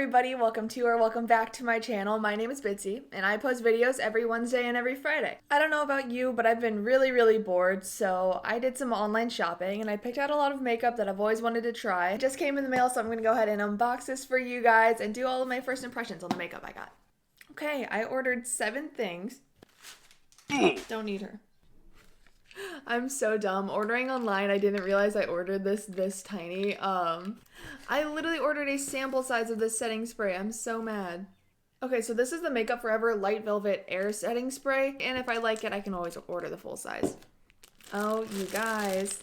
everybody, welcome to or welcome back to my channel. My name is Bitsy and I post videos every Wednesday and every Friday. I don't know about you, but I've been really bored, so I did some online shopping and I picked out a lot of makeup that I've always wanted to try. It just came in the mail, so I'm gonna go ahead and unbox this for you guys and do all of my first impressions on the makeup I got. Okay, I ordered 7 things. Don't need her. I'm so dumb. Ordering online, I didn't realize I ordered this tiny. I literally ordered a sample size of this setting spray. I'm so mad. Okay, so this is the Makeup Forever Light Velvet Air Setting Spray, and if I like it, I can always order the full size. Oh, you guys.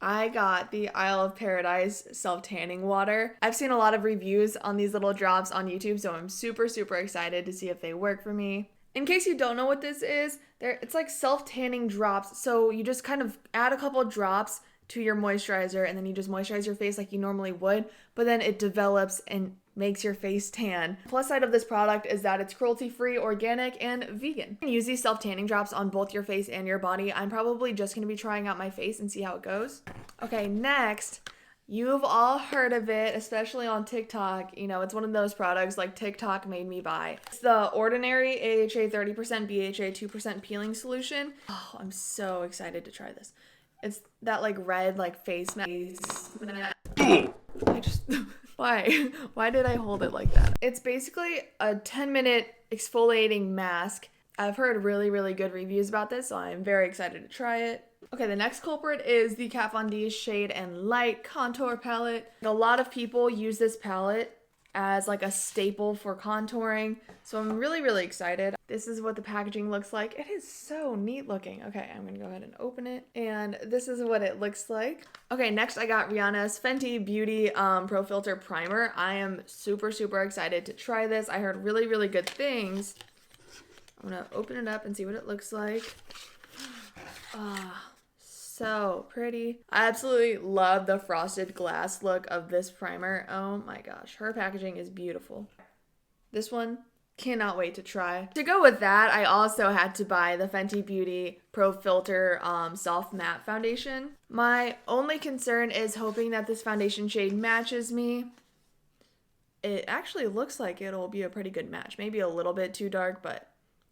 I got the Isle of Paradise self-tanning water. I've seen a lot of reviews on these little drops on YouTube, so I'm super excited to see if they work for me. In case you don't know what this is, it's like self-tanning drops. So you just kind of add a couple drops to your moisturizer and then you just moisturize your face like you normally would, but then it develops and makes your face tan. Plus side of this product is that it's cruelty-free, organic, and vegan. You can use these self-tanning drops on both your face and your body. I'm probably just going to be trying out my face and see how it goes. Okay, next, you've all heard of it, especially on TikTok. You know, it's one of those products like TikTok made me buy. It's the Ordinary AHA 30% BHA 2% peeling solution. Oh, I'm so excited to try this. It's that like red like face mask. I just why did I hold it like that? It's basically a 10-minute exfoliating mask. I've heard really good reviews about this, so I'm very excited to try it. Okay, the next culprit is the Kat Von D Shade and Light Contour Palette. A lot of people use this palette as like a staple for contouring, so I'm really excited. This is what the packaging looks like. It is so neat looking. Okay, I'm gonna go ahead and open it, and this is what it looks like. Okay, next I got Rihanna's Fenty Beauty Pro Filter Primer. I am super excited to try this. I heard really good things. I'm gonna open it up and see what it looks like. So pretty. I absolutely love the frosted glass look of this primer. Oh my gosh, her packaging is beautiful. This one, cannot wait to try. To go with that, I also had to buy the Fenty Beauty Pro Filter Soft Matte Foundation. My only concern is hoping that this foundation shade matches me. It actually looks like it'll be a pretty good match. Maybe a little bit too dark, but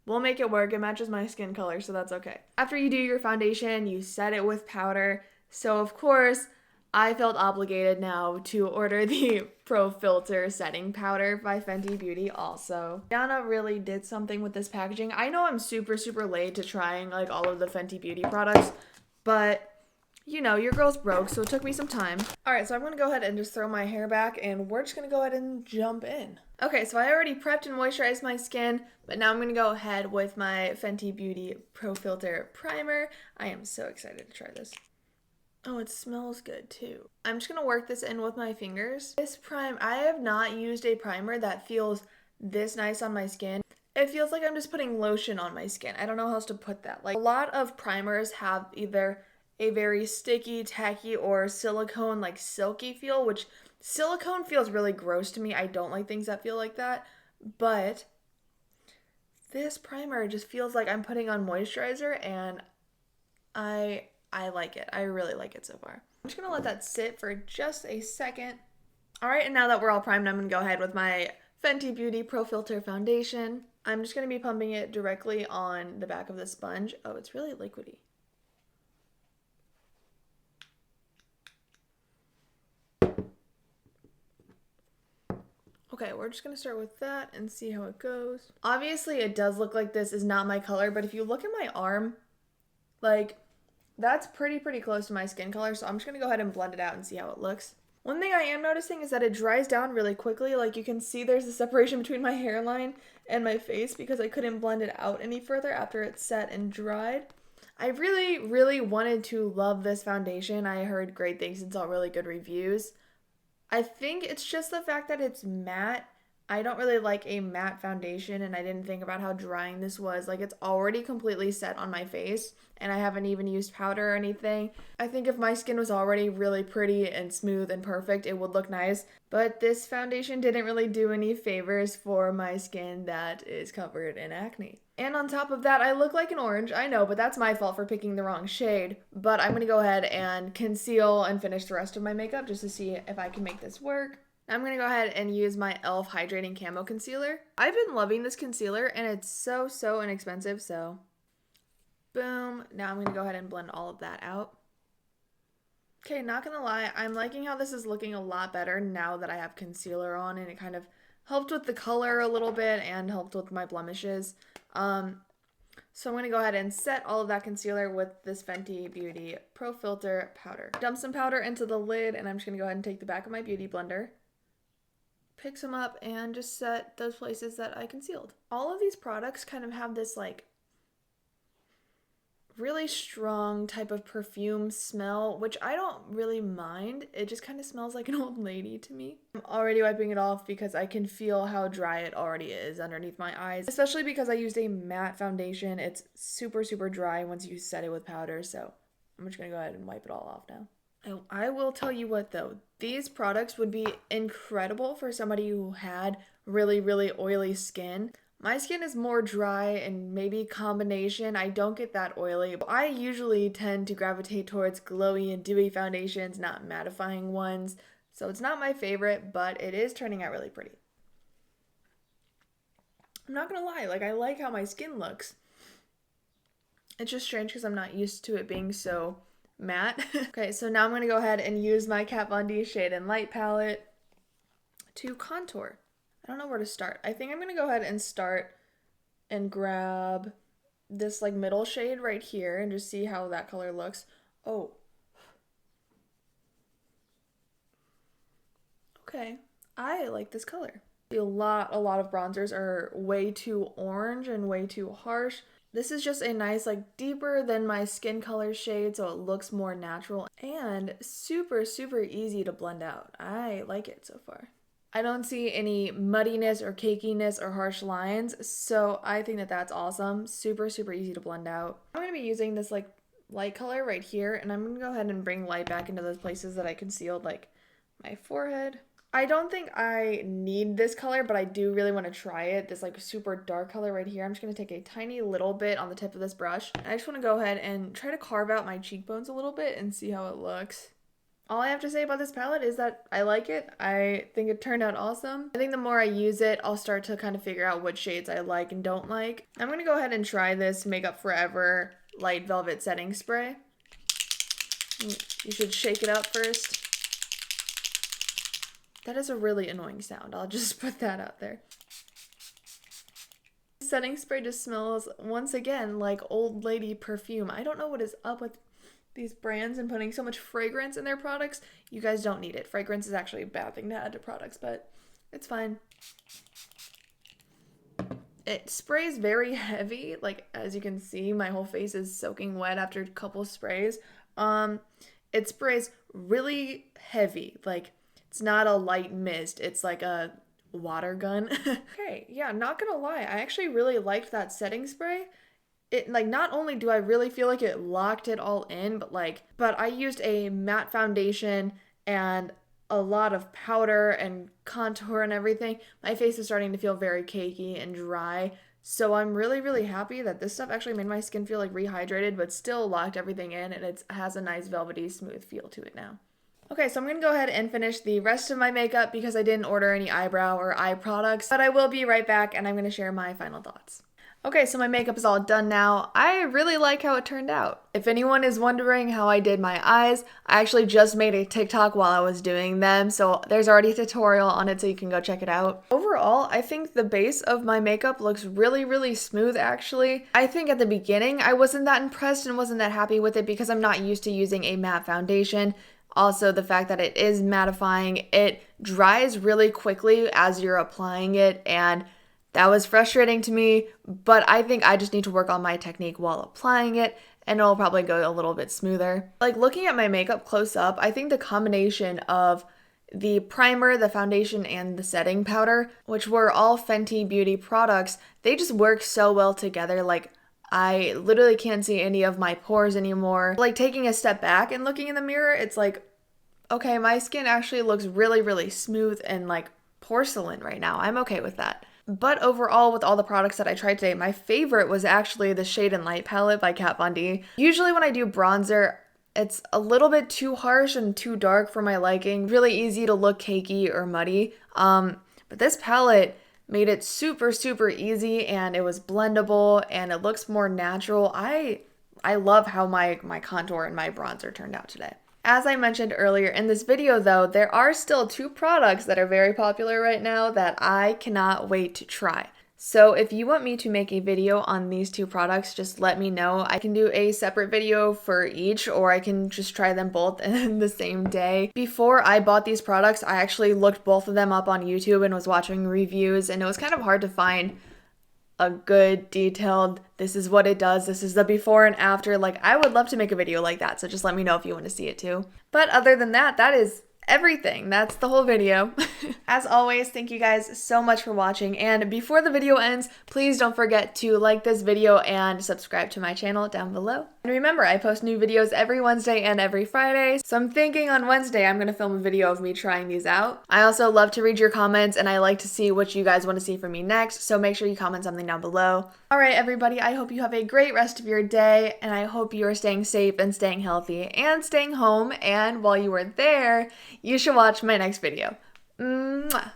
we'll make it work. It matches my skin color, so that's okay. After you do your foundation, you set it with powder. So of course, I felt obligated now to order the Pro Filter Setting Powder by Fenty Beauty also. Rihanna really did something with this packaging. I know I'm super late to trying like all of the Fenty Beauty products, but you know, your girl's broke, so it took me some time. Alright, so I'm gonna go ahead and just throw my hair back and we're just gonna go ahead and jump in. Okay, so I already prepped and moisturized my skin, but now I'm going to go ahead with my Fenty Beauty Pro Filter Primer. I am so excited to try this. Oh, it smells good too. I'm just going to work this in with my fingers. I have not used a primer that feels this nice on my skin. It feels like I'm just putting lotion on my skin. I don't know how else to put that. Like, a lot of primers have either a very sticky, tacky, or silicone, like silky feel, which silicone feels really gross to me. I don't like things that feel like that, but this primer just feels like I'm putting on moisturizer, and I like it. I really like it so far. I'm just gonna let that sit for just a second. All right, and now that we're all primed, I'm gonna go ahead with my Fenty Beauty Pro Filter Foundation. I'm just gonna be pumping it directly on the back of the sponge. Oh, it's really liquidy. Okay, we're just going to start with that and see how it goes. Obviously, it does look like this is not my color, but if you look at my arm, like, that's pretty close to my skin color, so I'm just going to go ahead and blend it out and see how it looks. One thing I am noticing is that it dries down really quickly. Like, you can see there's a separation between my hairline and my face because I couldn't blend it out any further after it set and dried. I really wanted to love this foundation. I heard great things and saw really good reviews. I think it's just the fact that it's matte. I don't really like a matte foundation, and I didn't think about how drying this was. Like, it's already completely set on my face, and I haven't even used powder or anything. I think if my skin was already really pretty and smooth and perfect, it would look nice. But this foundation didn't really do any favors for my skin that is covered in acne. And on top of that, I look like an orange. I know, but that's my fault for picking the wrong shade. But I'm going to go ahead and conceal and finish the rest of my makeup just to see if I can make this work. I'm going to go ahead and use my e.l.f. Hydrating Camo Concealer. I've been loving this concealer and it's so inexpensive, so boom. Now I'm going to go ahead and blend all of that out. Okay, not going to lie, I'm liking how this is looking a lot better now that I have concealer on, and it kind of helped with the color a little bit and helped with my blemishes. So I'm going to go ahead and set all of that concealer with this Fenty Beauty Pro Filter powder. Dump some powder into the lid, and I'm just going to go ahead and take the back of my beauty blender, pick some up, and just set those places that I concealed. All of these products kind of have this like really strong type of perfume smell, which I don't really mind. It just kind of smells like an old lady to me. I'm already wiping it off because I can feel how dry it already is underneath my eyes, especially because I used a matte foundation. It's super dry once you set it with powder, so I'm just gonna go ahead and wipe it all off now. I will tell you what though, these products would be incredible for somebody who had really oily skin. My skin is more dry and maybe combination. I don't get that oily. I usually tend to gravitate towards glowy and dewy foundations, not mattifying ones. So it's not my favorite, but it is turning out really pretty. I'm not gonna lie, like I like how my skin looks. It's just strange because I'm not used to it being so matte. Okay, so now I'm gonna go ahead and use my Kat Von D Shade and Light palette to contour. I don't know where to start. I think I'm going to go ahead and start and grab this like middle shade right here and just see how that color looks. Oh. Okay. I like this color. A lot of bronzers are way too orange and way too harsh. This is just a nice like deeper than my skin color shade, so it looks more natural and super easy to blend out. I like it so far. I don't see any muddiness or cakiness or harsh lines, so I think that that's awesome. Super easy to blend out. I'm going to be using this like light color right here, and I'm going to go ahead and bring light back into those places that I concealed, like my forehead. I don't think I need this color, but I do really want to try it. This like super dark color right here. I'm just going to take a tiny little bit on the tip of this brush. And I just want to go ahead and try to carve out my cheekbones a little bit and see how it looks. All I have to say about this palette is that I like it. I think it turned out awesome. I think the more I use it, I'll start to kind of figure out what shades I like and don't like. I'm going to go ahead and try this Makeup Forever Light Velvet Setting Spray. You should shake it up first. That is a really annoying sound. I'll just put that out there. Setting spray just smells, once again, like old lady perfume. I don't know what is up with these brands and putting so much fragrance in their products. You guys don't need it. Fragrance is actually a bad thing to add to products, but it's fine. It sprays very heavy. Like, as you can see, my whole face is soaking wet after a couple sprays. It sprays really heavy. Like, it's not a light mist. It's like a water gun. Okay, yeah, not gonna lie. I actually really liked that setting spray. It, like, not only do I really feel like it locked it all in, but I used a matte foundation and a lot of powder and contour and everything. My face is starting to feel very cakey and dry. So I'm really happy that this stuff actually made my skin feel like rehydrated, but still locked everything in, and it has a nice velvety smooth feel to it now. Okay, so I'm going to go ahead and finish the rest of my makeup because I didn't order any eyebrow or eye products, but I will be right back and I'm going to share my final thoughts. Okay, so my makeup is all done now. I really like how it turned out. If anyone is wondering how I did my eyes, I actually just made a TikTok while I was doing them, so there's already a tutorial on it so you can go check it out. Overall, I think the base of my makeup looks really smooth actually. I think at the beginning I wasn't that impressed and wasn't that happy with it because I'm not used to using a matte foundation. Also, the fact that it is mattifying, it dries really quickly as you're applying it, and that was frustrating to me, but I think I just need to work on my technique while applying it, and it'll probably go a little bit smoother. Like, looking at my makeup close up, I think the combination of the primer, the foundation, and the setting powder, which were all Fenty Beauty products, they just work so well together. Like, I literally can't see any of my pores anymore. Like, taking a step back and looking in the mirror, it's like, okay, my skin actually looks really smooth and like porcelain right now. I'm okay with that. But overall, with all the products that I tried today, my favorite was actually the Shade and Light palette by Kat Von D. Usually when I do bronzer, it's a little bit too harsh and too dark for my liking. Really easy to look cakey or muddy. But this palette made it super, super easy, and it was blendable and it looks more natural. I love how my contour and my bronzer turned out today. As I mentioned earlier in this video though, there are still 2 products that are very popular right now that I cannot wait to try. So if you want me to make a video on these 2 products, just let me know. I can do a separate video for each, or I can just try them both in the same day. Before I bought these products, I actually looked both of them up on YouTube and was watching reviews, and it was kind of hard to find a good detailed, this is what it does, this is the before and after. Like, I would love to make a video like that, so just let me know if you want to see it too. But other than that, that is everything. That's the whole video. As always, thank you guys so much for watching, and before the video ends, please don't forget to like this video and subscribe to my channel down below. And remember, I post new videos every Wednesday and every Friday, so I'm thinking on Wednesday I'm gonna film a video of me trying these out. I also love to read your comments, and I like to see what you guys want to see from me next, so make sure you comment something down below. Alright everybody, I hope you have a great rest of your day, and I hope you are staying safe and staying healthy and staying home, and while you are there, you should watch my next video. Mwah.